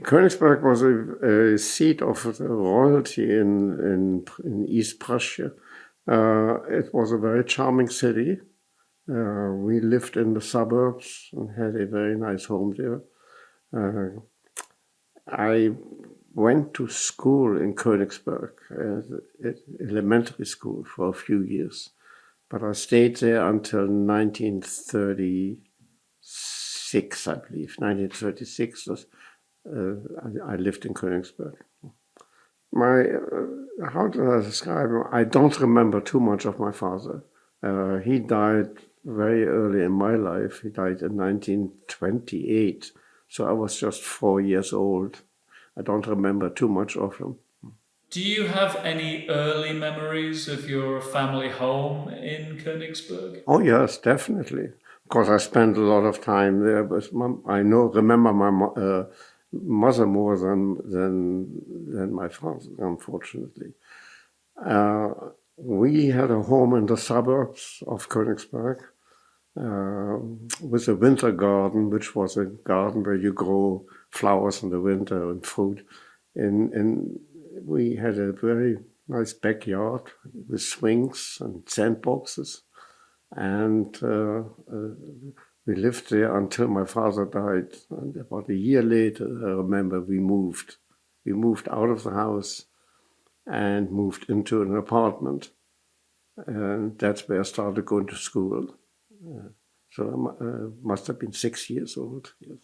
Königsberg was a seat of royalty in East Prussia. It was a very charming city. We lived in the suburbs and had a very nice home there. I went to school in Königsberg, elementary school, for a few years. But I stayed there until 1936, I believe. 1936, I lived in Königsberg. How do I describe him? I don't remember too much of my father. He died very early in my life. He died in 1928, so I was just 4 years old. I don't remember too much of him. Do you have any early memories of your family home in Königsberg? Oh yes, definitely. Because I spent a lot of time there, but remember my mother more than my father, unfortunately. We had a home in the suburbs of Königsberg with a winter garden, which was a garden where you grow flowers in the winter and fruit. And we had a very nice backyard with swings and sandboxes. And we lived there until my father died. And about a year later, I remember we moved. We moved out of the house and moved into an apartment. And that's where I started going to school. So I must have been 6 years old. Yes.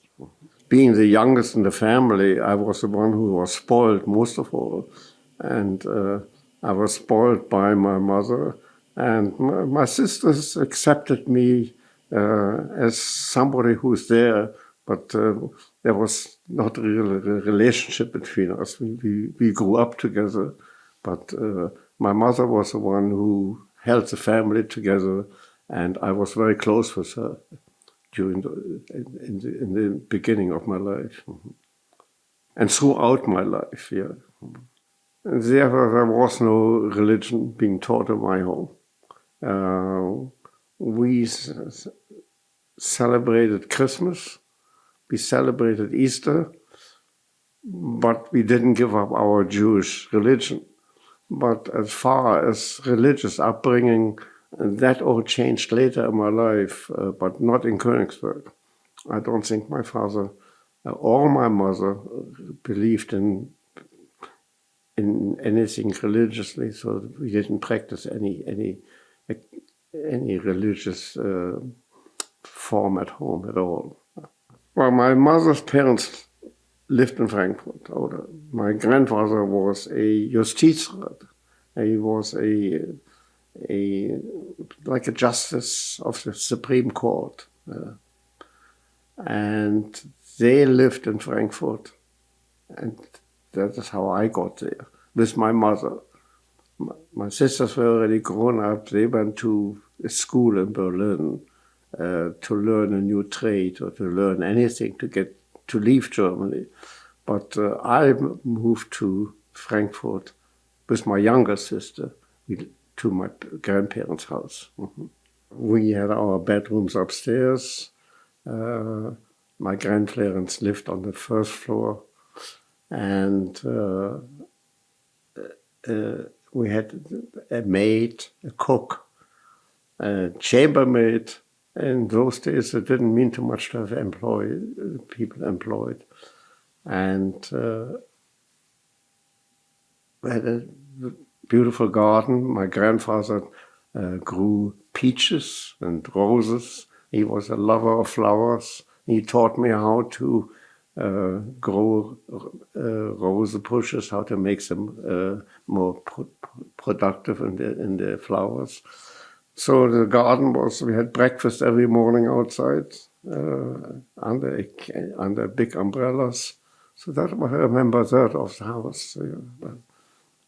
Being the youngest in the family, I was the one who was spoiled most of all. And I was spoiled by my mother. And my sisters accepted me as somebody who's there, but there was not really a relationship between us. We grew up together, but my mother was the one who held the family together, and I was very close with her during in the beginning of my life and throughout my life. Yeah, and therefore there was no religion being taught in my home. We celebrated Christmas, we celebrated Easter, but we didn't give up our Jewish religion. But as far as religious upbringing, that all changed later in my life, but not in Königsberg. I don't think my father or my mother believed in anything religiously, so we didn't practice any religious form at home at all. Well, my mother's parents lived in Frankfurt. My grandfather was a Justizrat. He was like a justice of the Supreme Court. And they lived in Frankfurt. And that is how I got there, with my mother. My sisters were already grown up. They went to a school in Berlin to learn a new trade or to learn anything to leave Germany. But I moved to Frankfurt with my younger sister to my grandparents' house. Mm-hmm. We had our bedrooms upstairs. My grandparents lived on the first floor, and we had a maid, a cook, a chambermaid. In those days, it didn't mean too much to have people employed. And we had a beautiful garden. My grandfather grew peaches and roses. He was a lover of flowers. He taught me how to grow rose bushes, how to make them more productive in the flowers. So the garden we had breakfast every morning outside under big umbrellas. So that I remember that of the house.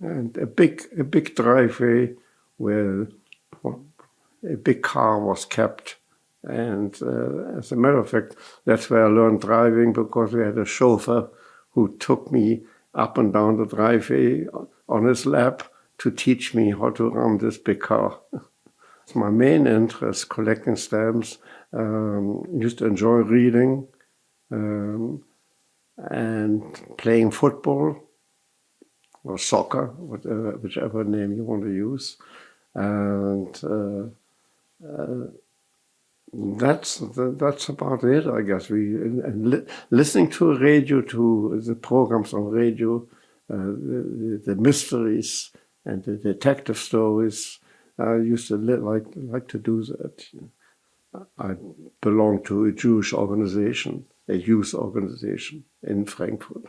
And a big driveway where a big car was kept. And as a matter of fact, that's where I learned driving, because we had a chauffeur who took me up and down the driveway on his lap to teach me how to run this big car. My main interest, collecting stamps, used to enjoy reading. and playing football or soccer, whichever name you want to use. And that's about it, I guess. Listening to radio, to the programs on radio, the mysteries and the detective stories. I used to like to do that. I belonged to a Jewish organization, a youth organization in Frankfurt.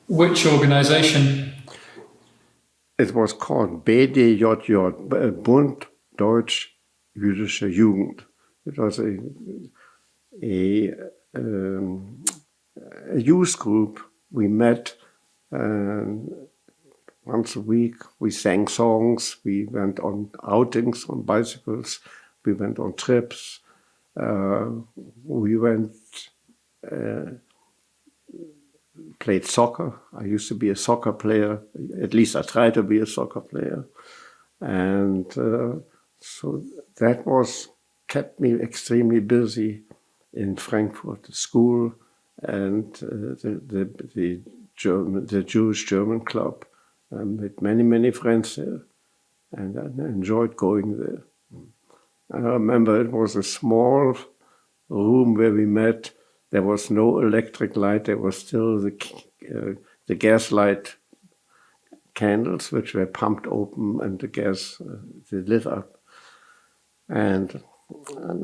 Which organization? It was called BDJJ, Bund Deutsch Jüdische Jugend. It was a youth group. We met once a week. We sang songs. We went on outings on bicycles. We went on trips. We went, played soccer. I used to be a soccer player. At least I tried to be a soccer player. And so that kept me extremely busy in Frankfurt, the school and the Jewish German club. I made many friends there, and I enjoyed going there. I remember it was a small room where we met. There was no electric light. There was still the gas light candles, which were pumped open, and the gas they lit up. And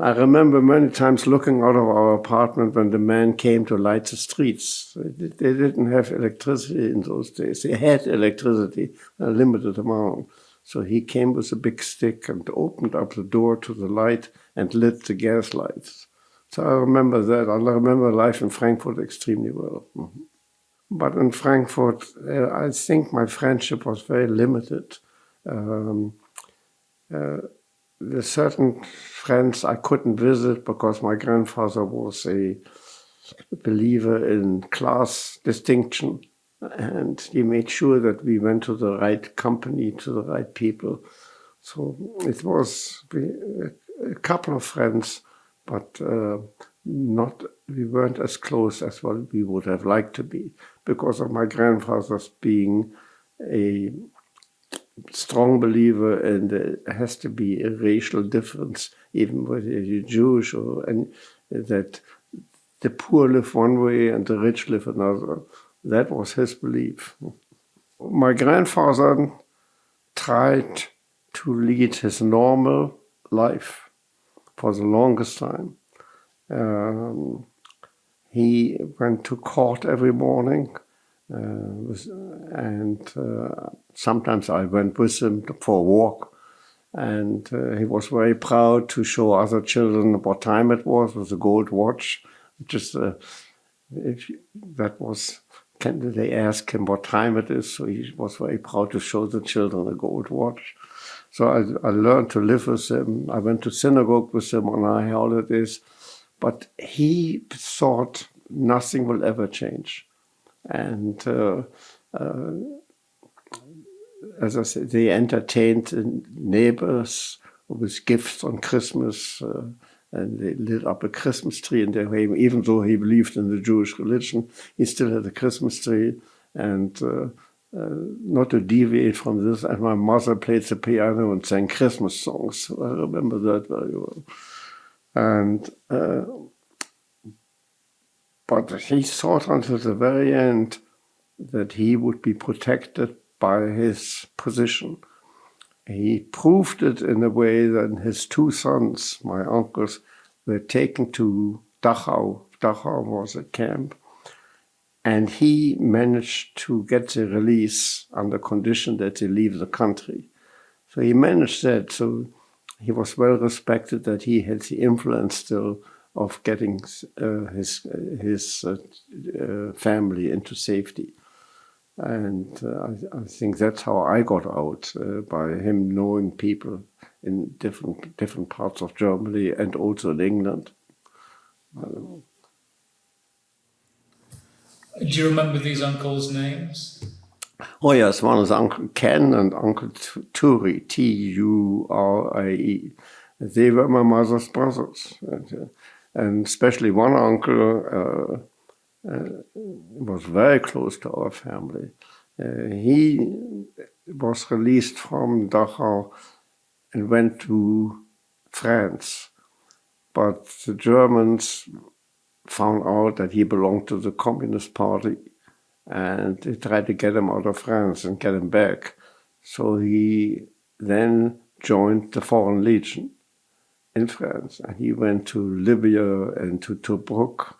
I remember many times looking out of our apartment when the man came to light the streets. They didn't have electricity in those days. They had electricity, a limited amount. So he came with a big stick and opened up the door to the light and lit the gas lights. So I remember that. I remember life in Frankfurt extremely well. Mm-hmm. But in Frankfurt, I think my friendship was very limited. There's certain friends I couldn't visit because my grandfather was a believer in class distinction, and he made sure that we went to the right company, to the right people. So it was a couple of friends, but we weren't as close as what we would have liked to be because of my grandfather's being a strong believer in there has to be a racial difference, even whether you're Jewish and that the poor live one way and the rich live another. That was his belief. My grandfather tried to lead his normal life for the longest time. He went to court every morning. Sometimes I went with him for a walk, and he was very proud to show other children what time it was with a gold watch. They asked him what time it is, so he was very proud to show the children a gold watch. So I learned to live with him. I went to synagogue with him on our holidays, but he thought nothing will ever change. And as I said, they entertained neighbors with gifts on Christmas, and they lit up a Christmas tree in their home. Even though he believed in the Jewish religion, he still had a Christmas tree. And not to deviate from this, and my mother played the piano and sang Christmas songs. So I remember that very well. And but he thought until the very end that he would be protected by his position. He proved it in a way that his two sons, my uncles, were taken to Dachau. Dachau was a camp. And he managed to get the release under condition that they leave the country. So he managed that. So he was well respected that he had the influence still of getting his family into safety. And I think that's how I got out, by him knowing people in different parts of Germany and also in England. Do you remember these uncles' names? Oh yes, one is Uncle Ken and Uncle Turi, Turie. They were my mother's brothers. And, And especially one uncle was very close to our family. He was released from Dachau and went to France. But the Germans found out that he belonged to the Communist Party, and they tried to get him out of France and get him back. So he then joined the Foreign Legion in France, and he went to Libya and to Tobruk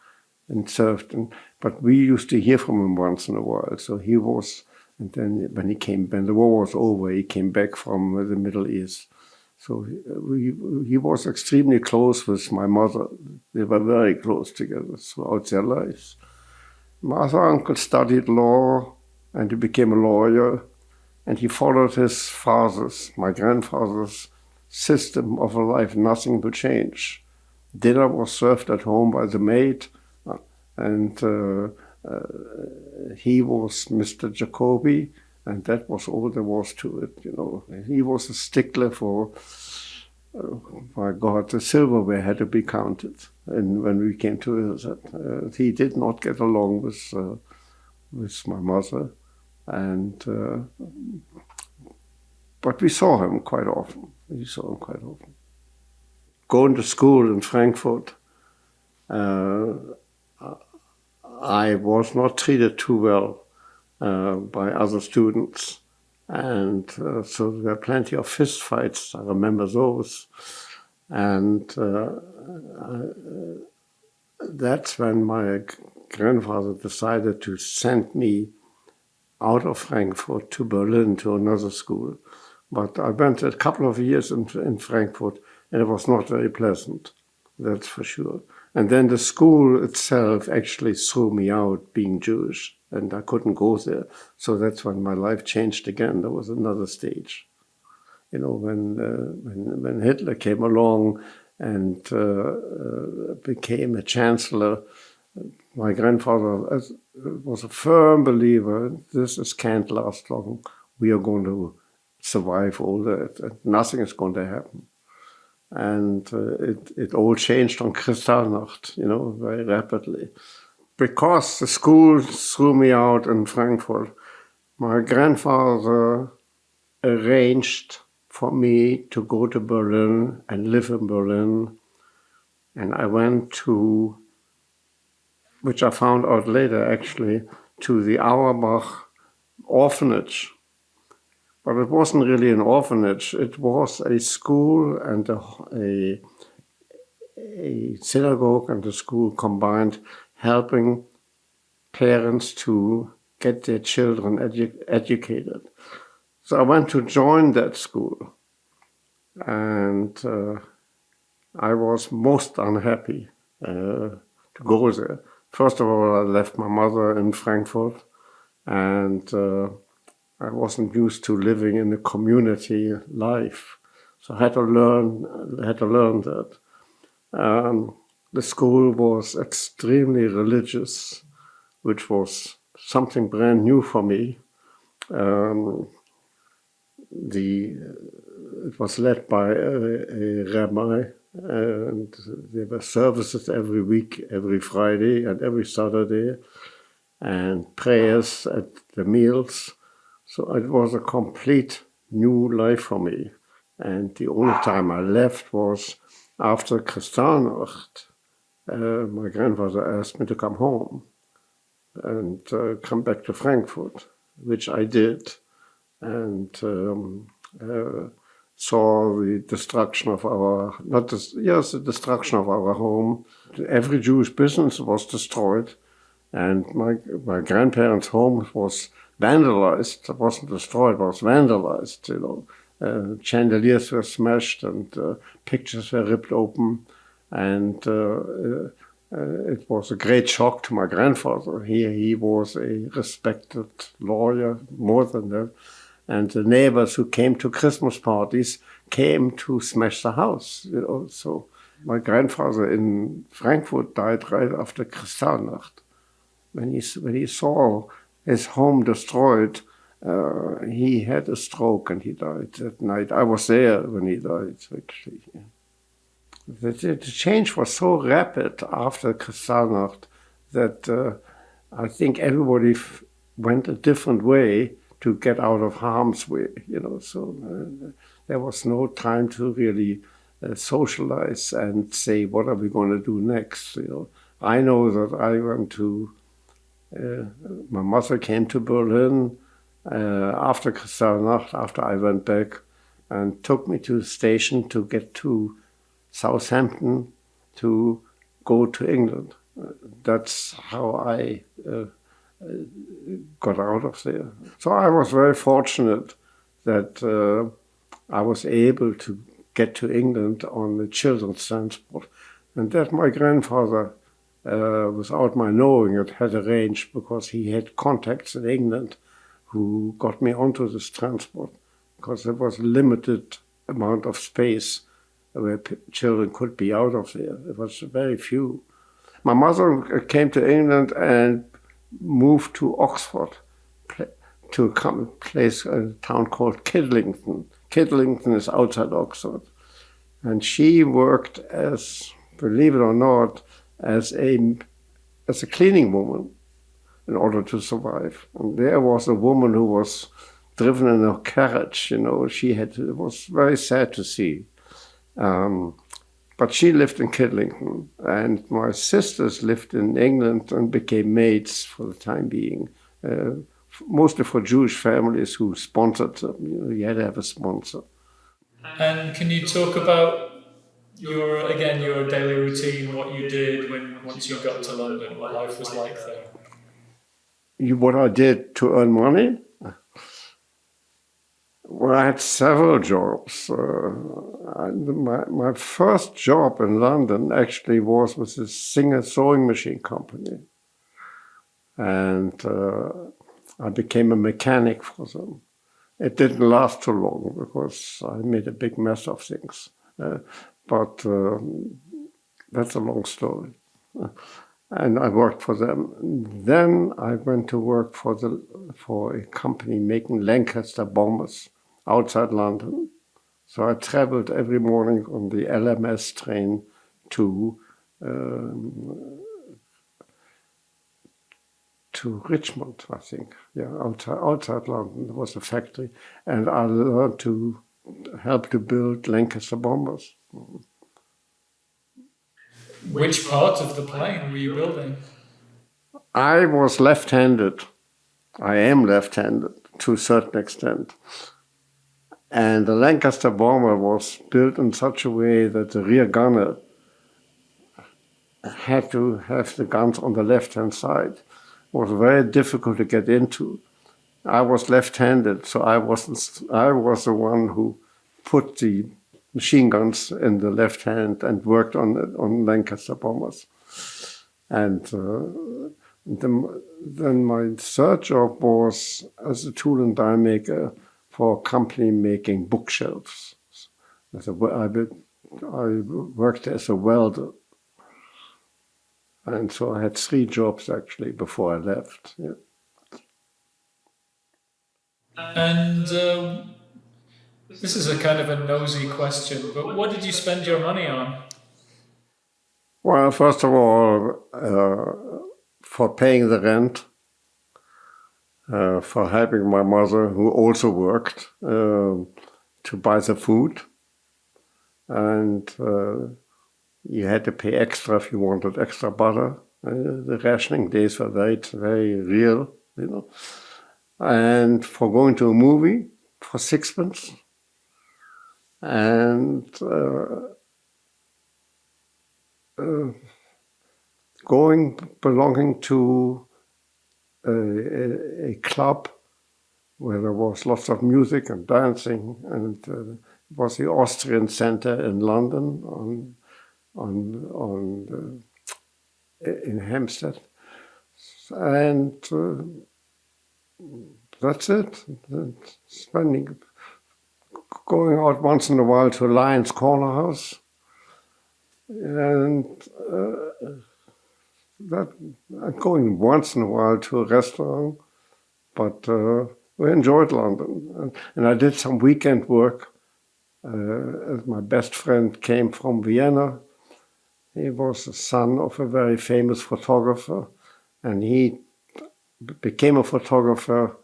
and served. But we used to hear from him once in a while. So he was, and then when the war was over, he came back from the Middle East. So he was extremely close with my mother. They were very close together throughout their lives. My other uncle studied law, and he became a lawyer, and he followed his father's, my grandfather's, system of a life. Nothing would change. Dinner was served at home by the maid, and he was Mr. Jacobi, and that was all there was to it, you know. He was a stickler for, my God, the silverware had to be counted. And when we came to visit, he did not get along with my mother, and but we saw him quite often. Going to school in Frankfurt, I was not treated too well by other students, and so there were plenty of fist fights. I remember those, and that's when my grandfather decided to send me out of Frankfurt to Berlin to another school. But I went a couple of years in Frankfurt, and it was not very pleasant, that's for sure. And then the school itself actually threw me out, being Jewish, and I couldn't go there. So that's when my life changed again. There was another stage. You know, when Hitler came along and became a chancellor, my grandfather was a firm believer, this can't last long. We are going to survive all that, and nothing is going to happen. And it all changed on Kristallnacht, you know, very rapidly. Because the school threw me out in Frankfurt, my grandfather arranged for me to go to Berlin and live in Berlin. And I went to, which I found out later actually, to the Auerbach orphanage. But it wasn't really an orphanage. It was a school and a synagogue and a school combined, helping parents to get their children educated. So I went to join that school, and I was most unhappy to go there. First of all, I left my mother in Frankfurt, and I wasn't used to living in a community life, so I had to learn that. The school was extremely religious, which was something brand new for me. It was led by a rabbi, and there were services every week, every Friday and every Saturday, and prayers at the meals. So it was a complete new life for me. And the only time I left was after Kristallnacht. My grandfather asked me to come home and come back to Frankfurt, which I did, and saw the destruction of the destruction of our home. Every Jewish business was destroyed, and my grandparents' home was vandalized. It wasn't destroyed, it was vandalized, you know. Chandeliers were smashed, and pictures were ripped open, and it was a great shock to my grandfather. He was a respected lawyer, more than that, and the neighbors who came to Christmas parties came to smash the house, you know. So my grandfather in Frankfurt died right after Kristallnacht. When he saw his home destroyed, he had a stroke and he died that night. I was there when he died, actually. Yeah. the change was so rapid after Kristallnacht that I think everybody went a different way to get out of harm's way, so there was no time to really socialize and say, what are we going to do next? I know that I went to, my mother came to Berlin after Kristallnacht, after I went back, and took me to the station to get to Southampton to go to England. That's how I got out of there. So I was very fortunate that I was able to get to England on the children's transport, and that my grandfather, without my knowing it, had arranged, because he had contacts in England who got me onto this transport, because there was a limited amount of space where children could be out of there. There was very few. My mother came to England and moved to Oxford, to a place, a town called Kidlington. Kidlington is outside Oxford. And she worked as, believe it or not, as a cleaning woman in order to survive. And there was a woman who was driven in a carriage, it was very sad to see. But she lived in Kidlington, and my sisters lived in England and became maids for the time being, mostly for Jewish families who sponsored them. You had to have a sponsor. And can you talk about your daily routine, what you did once you got to London, what life was like there? What I did to earn money? Well, I had several jobs. My first job in London actually was with a Singer sewing machine company. And I became a mechanic for them. It didn't last too long because I made a big mess of things. But that's a long story. And I worked for them. Then I went to work for a company making Lancaster bombers outside London. So I traveled every morning on the LMS train to Richmond, I think. Yeah, outside London there was a factory, and I learned to help to build Lancaster bombers. Which part of the plane were you building? I was left-handed. I am left-handed to a certain extent. And the Lancaster bomber was built in such a way that the rear gunner had to have the guns on the left-hand side. It was very difficult to get into. I was left-handed, so I was the one who put the machine guns in the left hand and worked on Lancaster bombers. And then my third job was as a tool and die maker for a company making bookshelves. I worked as a welder. And so I had 3 jobs actually before I left. Yeah. And this is a kind of a nosy question, but what did you spend your money on? Well, first of all, for paying the rent, for helping my mother, who also worked, to buy the food. And you had to pay extra if you wanted extra butter. The rationing days were very, very real, And for going to a movie for 6pence. And belonging to a club where there was lots of music and dancing, and it was the Austrian Center in London in Hampstead, and that's it. Going out once in a while to Lyons Corner House, and going once in a while to a restaurant, but we enjoyed London. And I did some weekend work My best friend came from Vienna. He was the son of a very famous photographer, and he became a photographer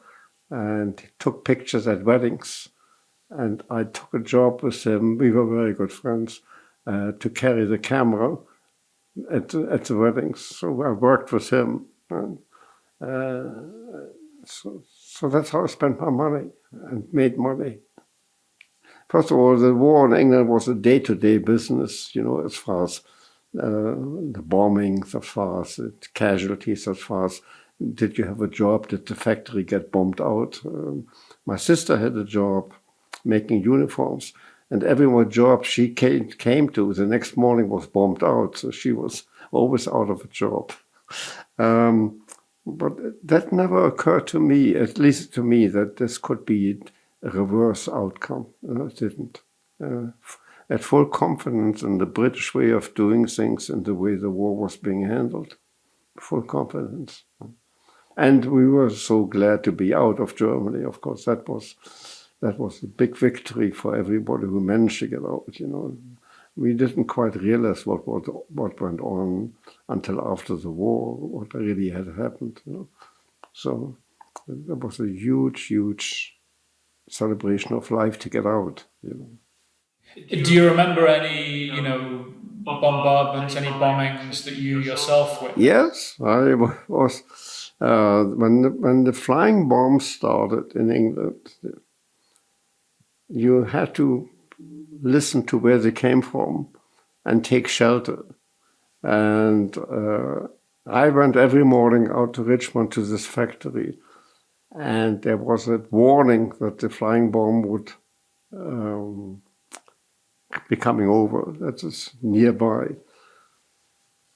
and took pictures at weddings. And I took a job with him. We were very good friends to carry the camera at the weddings. So I worked with him. And, so that's how I spent my money and made money. First of all, the war in England was a day-to-day business, as far as the bombings, as far as the casualties, as far as did you have a job, did the factory get bombed out? My sister had a job making uniforms, and every job she came to, the next morning was bombed out, so she was always out of a job. But that never occurred to me, at least to me, that this could be a reverse outcome. It didn't. At full confidence in the British way of doing things and the way the war was being handled. Full confidence. And we were so glad to be out of Germany. Of course, that was a big victory for everybody who managed to get out. We didn't quite realize what went on until after the war, what really had happened. So that was a huge, huge celebration of life to get out. Do you remember any, bombardments, any bombings that you yourself witnessed? Yes, I was. When the flying bombs started in England, you had to listen to where they came from and take shelter. And I went every morning out to Richmond to this factory, and there was a warning that the flying bomb would be coming over. That is nearby.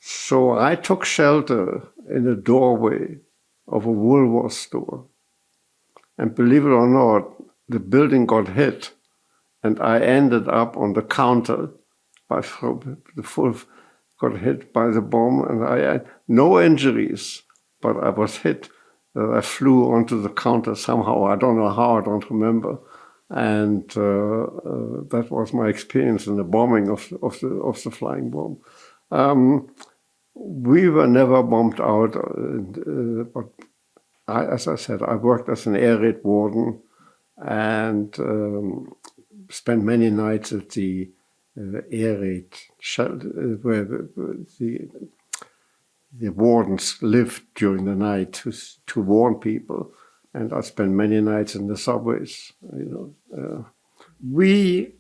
So I took shelter in a doorway of a Woolworths store. And believe it or not, the building got hit, and I ended up on the counter. Got hit by the bomb, and I had no injuries, but I was hit. I flew onto the counter somehow. I don't know how, I don't remember. And that was my experience in the bombing of the flying bomb. We were never bombed out, but as I said, I worked as an air raid warden and spent many nights at the air raid shelter where the wardens lived during the night to warn people. And I spent many nights in the subways. We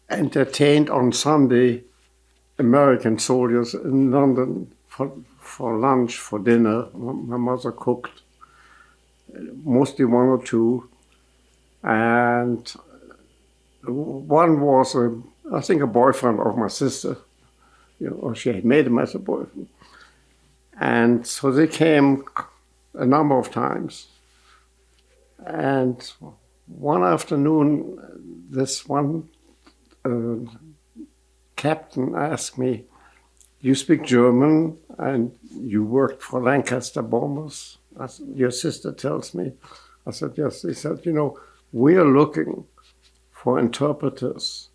entertained on Sunday American soldiers in London for lunch, for dinner. My mother cooked, mostly one or two. And one was, I think, a boyfriend of my sister. Or she had made him as a boyfriend. And so they came a number of times. And one afternoon, this one captain asked me, "You speak German and you worked for Lancaster bombers?" Your sister tells me. I said, yes. He said, we are looking for interpreters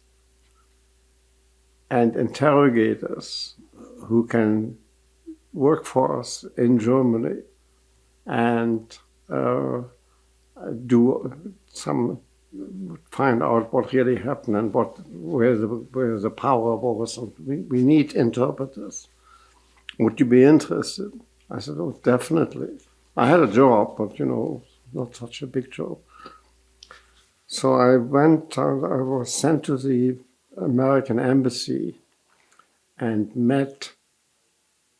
and interrogators who can work for us in Germany and find out what really happened and where the power was. We need interpreters. Would you be interested? I said, oh, definitely. I had a job, but not such a big job. So I was sent to the American embassy and met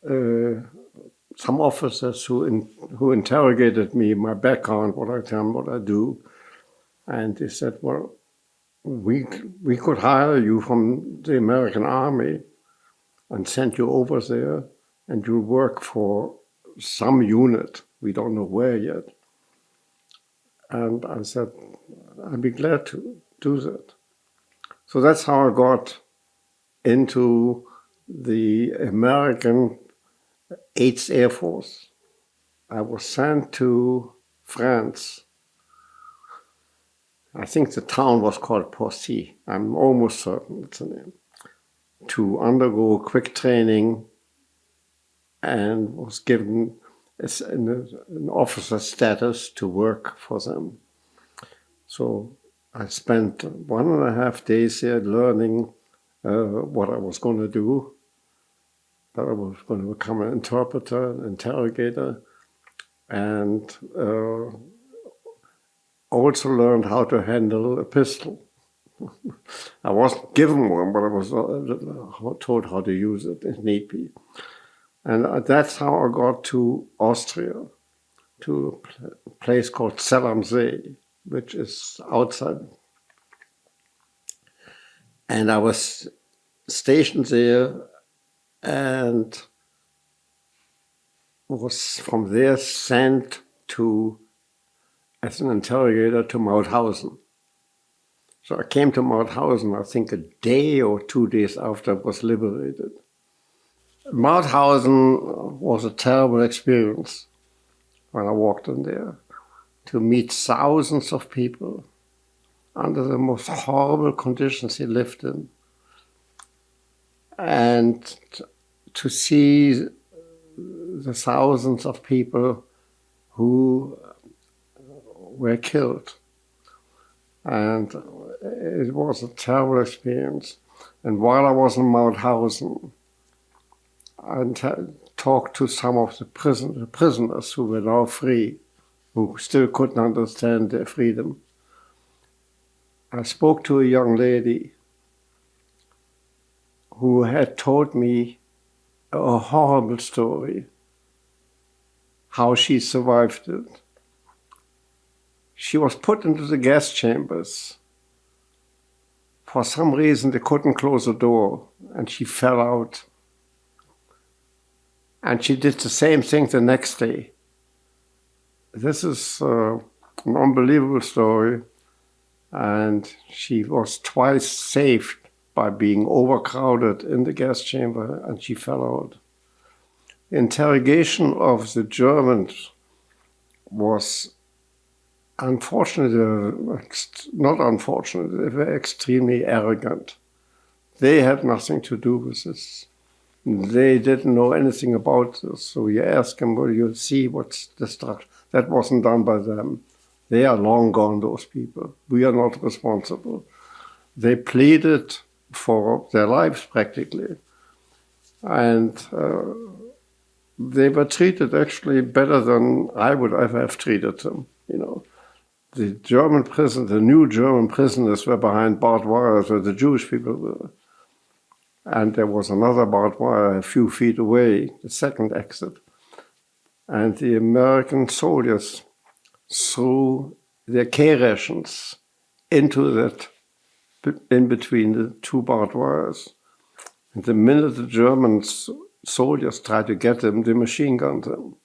some officers who interrogated me, my background, what I done, what I do. And they said, well, we could hire you from the American Army and send you over there, and you'll work for some unit. We don't know where yet. And I said, I'd be glad to do that. So that's how I got into the American 8th Air Force. I was sent to France. I think the town was called Poissy. I'm almost certain it's the name. To undergo quick training, and was given an officer status to work for them. So I spent 1.5 days there learning what I was going to do. That I was going to become an interpreter, an interrogator, and also learned how to handle a pistol. I wasn't given one, but I was told how to use it if need be. And that's how I got to Austria, to a place called Zell am See, which is outside. And I was stationed there and was from there sent to, as an interrogator, to Mauthausen. So I came to Mauthausen, I think, a day or 2 days after I was liberated. Mauthausen was a terrible experience when I walked in there, to meet thousands of people under the most horrible conditions he lived in, and to see the thousands of people who were killed. And it was a terrible experience. And while I was in Mauthausen, I talked to some of the prisoners who were now free, who still couldn't understand their freedom. I spoke to a young lady who had told me a horrible story, how she survived it. She was put into the gas chambers. For some reason, they couldn't close the door, and she fell out. And she did the same thing the next day. This is an unbelievable story. And she was twice saved by being overcrowded in the gas chamber, and she fell out. Interrogation of the Germans was unfortunately, not unfortunate, they were extremely arrogant. They had nothing to do with this. They didn't know anything about this. So you ask them, well, you see what's the structure. That wasn't done by them. They are long gone, those people. We are not responsible. They pleaded for their lives practically. And they were treated actually better than I would ever have treated them, you know. The German prison, the new German prisoners were behind barbed wire, where the Jewish people were. And there was another barbed wire a few feet away, the second exit. And the American soldiers threw their K-rations into that, in between the two barbed wires. And the minute the German soldiers tried to get them, they machine gunned them.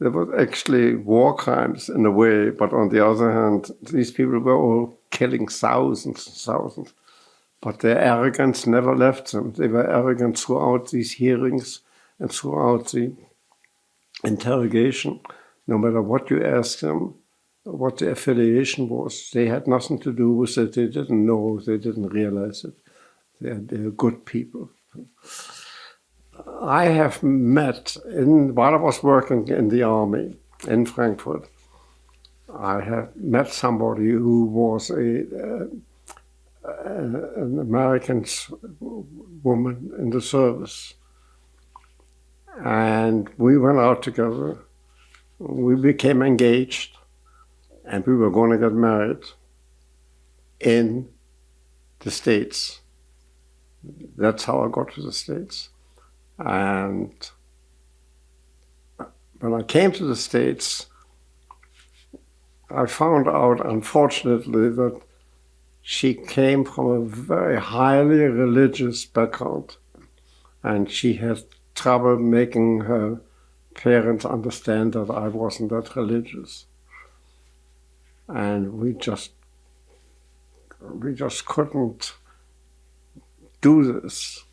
There were actually war crimes in a way, but on the other hand, these people were all killing thousands and thousands. But their arrogance never left them. They were arrogant throughout these hearings and throughout the interrogation. No matter what you asked them, what the affiliation was, they had nothing to do with it. They didn't know, they didn't realize it. They're good people. I have met, while I was working in the army in Frankfurt, I have met somebody who was an American woman in the service. And we went out together. We became engaged, and we were going to get married in the States. That's how I got to the States. And when I came to the States, I found out, unfortunately, that she came from a very highly religious background, and she had trouble making her parents understand that I wasn't that religious. And we just couldn't do this.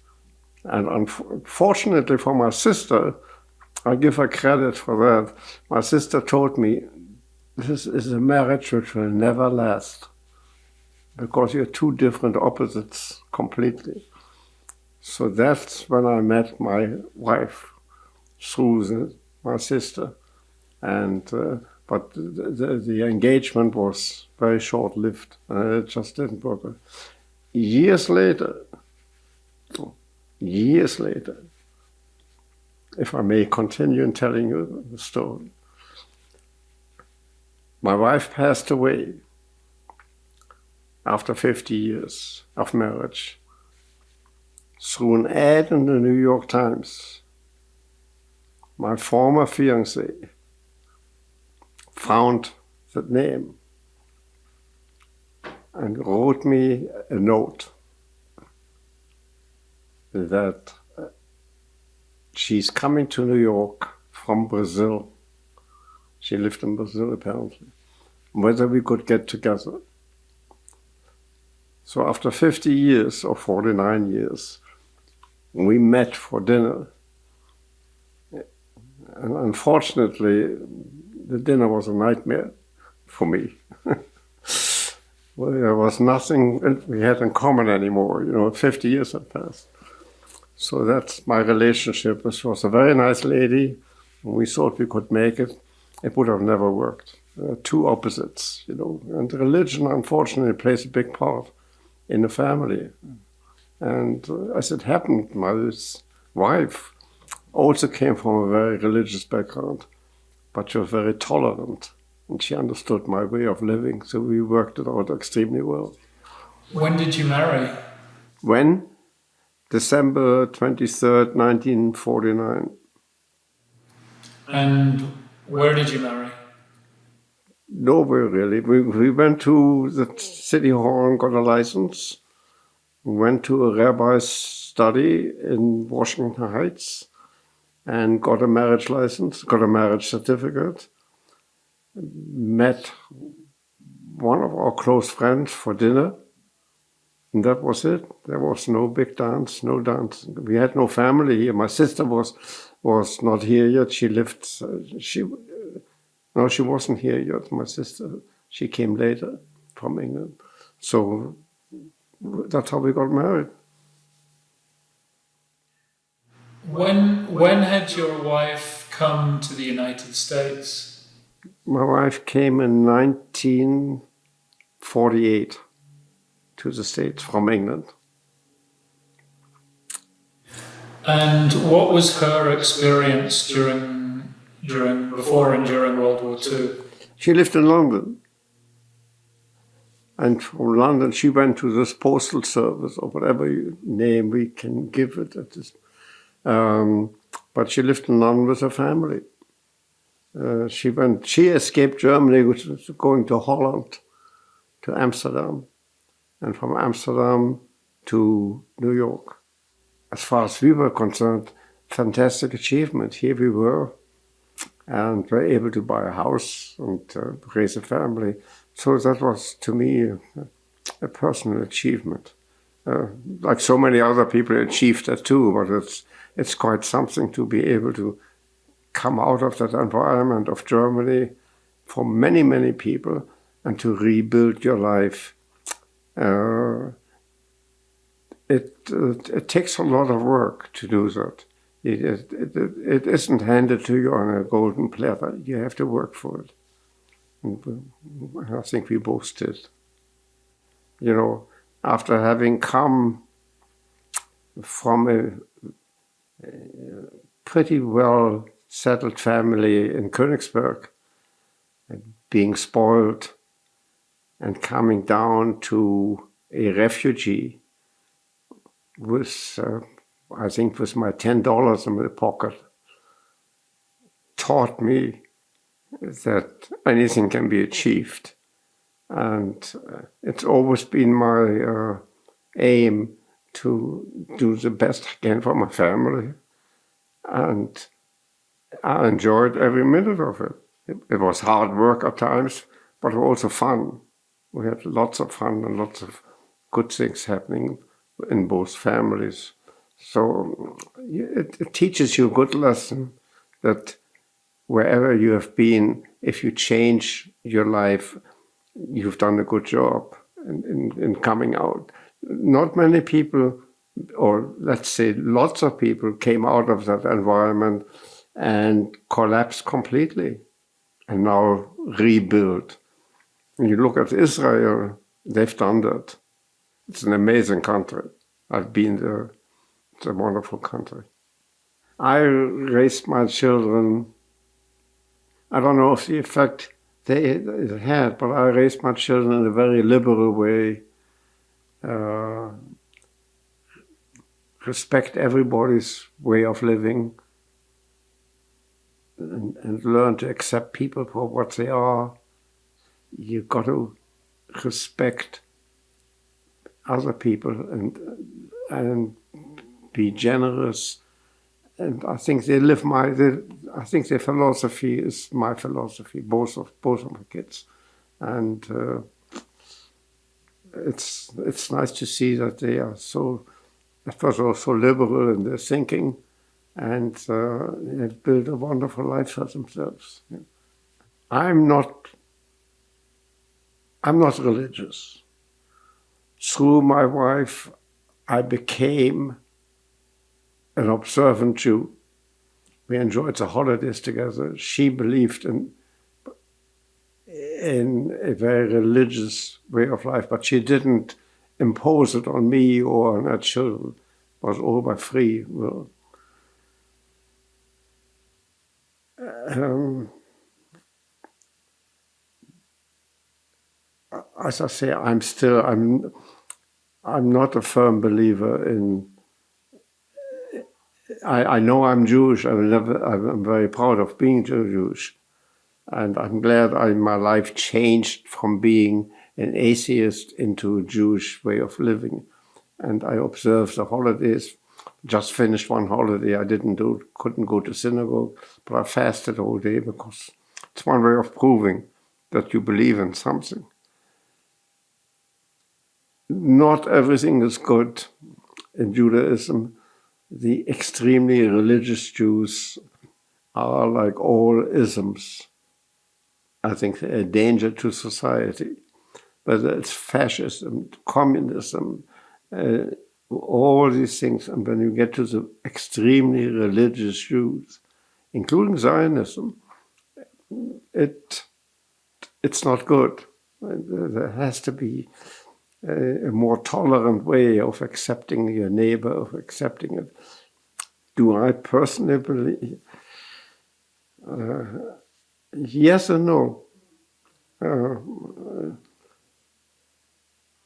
And unfortunately for my sister, I give her credit for that. My sister told me, this is a marriage which will never last. because you're two different opposites completely. So that's when I met my wife through my sister, and but the engagement was very short-lived. It just didn't work. Years later, if I may continue in telling you the story, my wife passed away after 50 years of marriage through an ad in the New York Times. My former fiancé found the name and wrote me a note that she's coming to New York from Brazil. She lived in Brazil apparently. Whether we could get together. So after 50 years or 49 years, we met for dinner. And unfortunately, the dinner was a nightmare for me. Well, there was nothing we had in common anymore. 50 years had passed. So that's my relationship. She was a very nice lady. We thought we could make it. It would have never worked. Two opposites, And religion, unfortunately, plays a big part in the family. And as it happened, my wife also came from a very religious background, but she was very tolerant, and she understood my way of living, so we worked it out extremely well. When did you marry? When? December 23rd, 1949. And where did you marry? Nowhere really. We went to the city hall and got a license. We went to a rabbi's study in Washington Heights and got a marriage license, got a marriage certificate. Met one of our close friends for dinner. And that was it. There was no big dance, no dance. We had no family here. My sister was not here yet. She lived, no, she wasn't here yet, my sister. She came later from England. So that's how we got married. When had your wife come to the United States? My wife came in 1948 to the States from England. And what was her experience before and during World War II? She lived in London. And from London, she went to this postal service, or whatever name we can give it. But she lived in London with her family. She escaped Germany, which was going to Holland, to Amsterdam, and from Amsterdam to New York. As far as we were concerned, fantastic achievement. Here we were, and were able to buy a house and raise a family. So that was, to me, a personal achievement. Like so many other people achieved that too, but it's quite something to be able to come out of that environment of Germany for many, many people and to rebuild your life. It takes a lot of work to do that. It isn't handed to you on a golden platter. You have to work for it. And I think we both did. After having come from a pretty well settled family in Königsberg, being spoiled, and coming down to a refugee with, I think, with my $10 in my pocket, taught me that anything can be achieved. And it's always been my aim to do the best I can for my family. And I enjoyed every minute of it. It was hard work at times, but also fun. We had lots of fun and lots of good things happening in both families. So it teaches you a good lesson that wherever you have been, if you change your life, you've done a good job. in coming out. Not many people, or let's say lots of people, came out of that environment and collapsed completely and now rebuild. When you look at Israel, they've done that. It's an amazing country. I've been there. It's a wonderful country. I raised my children, I don't know if the effect it had, but I raised my children in a very liberal way. Respect everybody's way of living and learn to accept people for what they are. You've got to respect other people and be generous. And I think they live I think their philosophy is my philosophy, both of my kids. And it's nice to see that they are first of all, so liberal in their thinking, and they've built a wonderful life for themselves. I'm not religious. Through my wife, I became an observant Jew. We enjoyed the holidays together. She believed in a very religious way of life, but she didn't impose it on me or on our children. It was all by free will. As I say, I'm not a firm believer in. I know I'm Jewish. I'm very proud of being Jewish, and I'm glad my life changed from being an atheist into a Jewish way of living. And I observed the holidays. Just finished one holiday. I couldn't go to synagogue, but I fasted all day because it's one way of proving that you believe in something. Not everything is good in Judaism. The extremely religious Jews are like all isms. I think they're a danger to society. Whether it's fascism, communism, all these things. And when you get to the extremely religious Jews, including Zionism, it's not good. There has to be a more tolerant way of accepting your neighbor, of accepting it. Do I personally believe? Yes and no.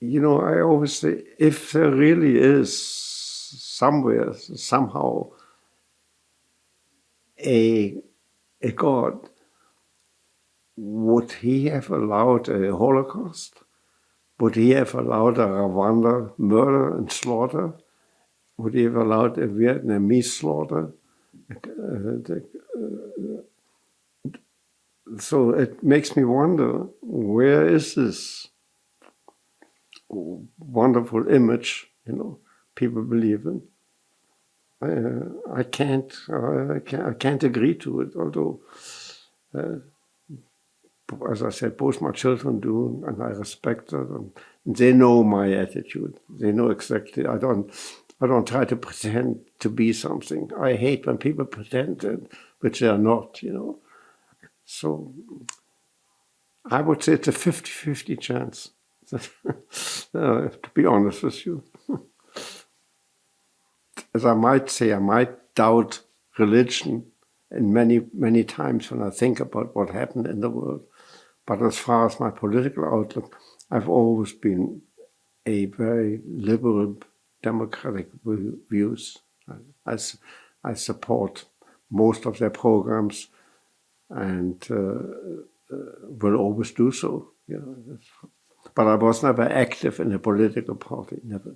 I always say, if there really is somewhere, somehow, a God, would he have allowed a Holocaust? Would he have allowed a Rwanda murder and slaughter? Would he have allowed a Vietnamese slaughter? So it makes me wonder, where is this wonderful image, people believe in? I can't agree to it, although, as I said, both my children do, and I respect that, and they know my attitude. They know exactly. I don't try to pretend to be something. I hate when people pretend that, which they are not, So I would say it's a 50-50 chance, to be honest with you. As I might say, I might doubt religion in many times when I think about what happened in the world. But as far as my political outlook, I've always been a very liberal, democratic views. I support most of their programs and will always do so. But I was never active in a political party, never.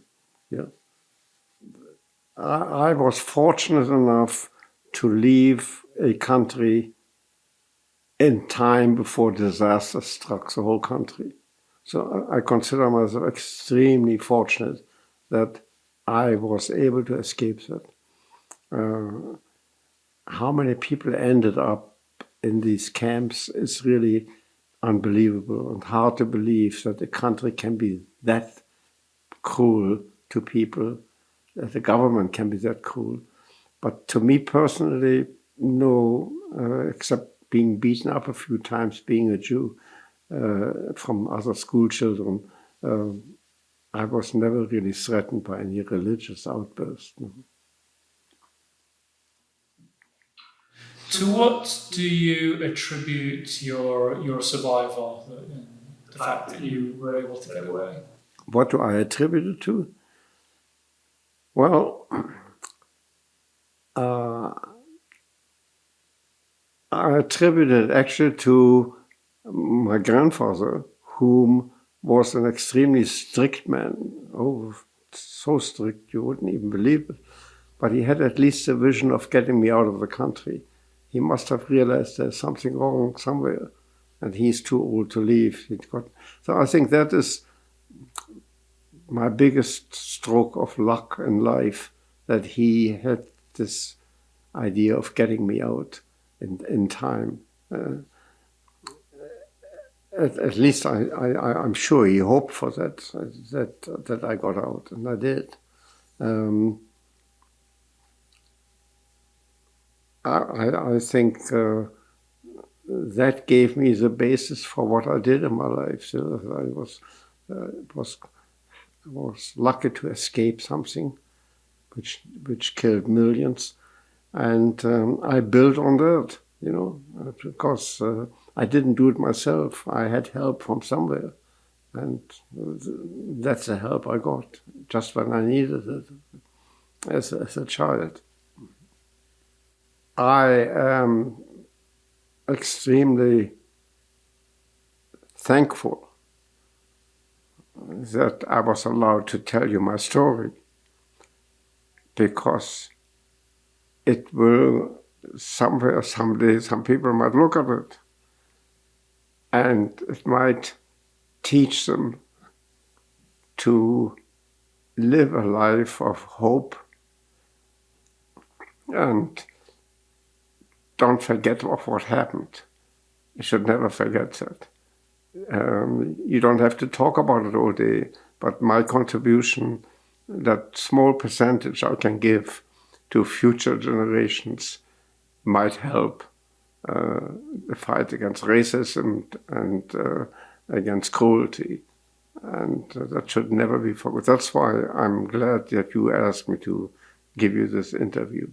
I was fortunate enough to leave a country in time before disaster struck the whole country. So I consider myself extremely fortunate that I was able to escape that. How many people ended up in these camps is really unbelievable and hard to believe that a country can be that cruel to people, that the government can be that cruel. But to me personally, no, except being beaten up a few times, being a Jew, from other school children. I was never really threatened by any religious outburst. No. To what do you attribute your survival, the fact that you were able to get away? What do I attribute it to? Well, I attribute it actually to my grandfather, whom was an extremely strict man. Oh, so strict you wouldn't even believe it. But he had at least a vision of getting me out of the country. He must have realized there's something wrong somewhere, and he's too old to leave. So I think that is my biggest stroke of luck in life, that he had this idea of getting me out in time. At least I'm sure he hoped for that I got out, and I did. I think that gave me the basis for what I did in my life. So I was lucky to escape something which killed millions, and I built on that, because I didn't do it myself. I had help from somewhere, and that's the help I got just when I needed it as a child. I am extremely thankful that I was allowed to tell you my story, because it will somewhere, someday, some people might look at it and it might teach them to live a life of hope, and don't forget of what happened. You should never forget that. You don't have to talk about it all day, but my contribution, that small percentage I can give to future generations, might help the fight against racism and against cruelty. And that should never be forgotten. That's why I'm glad that you asked me to give you this interview.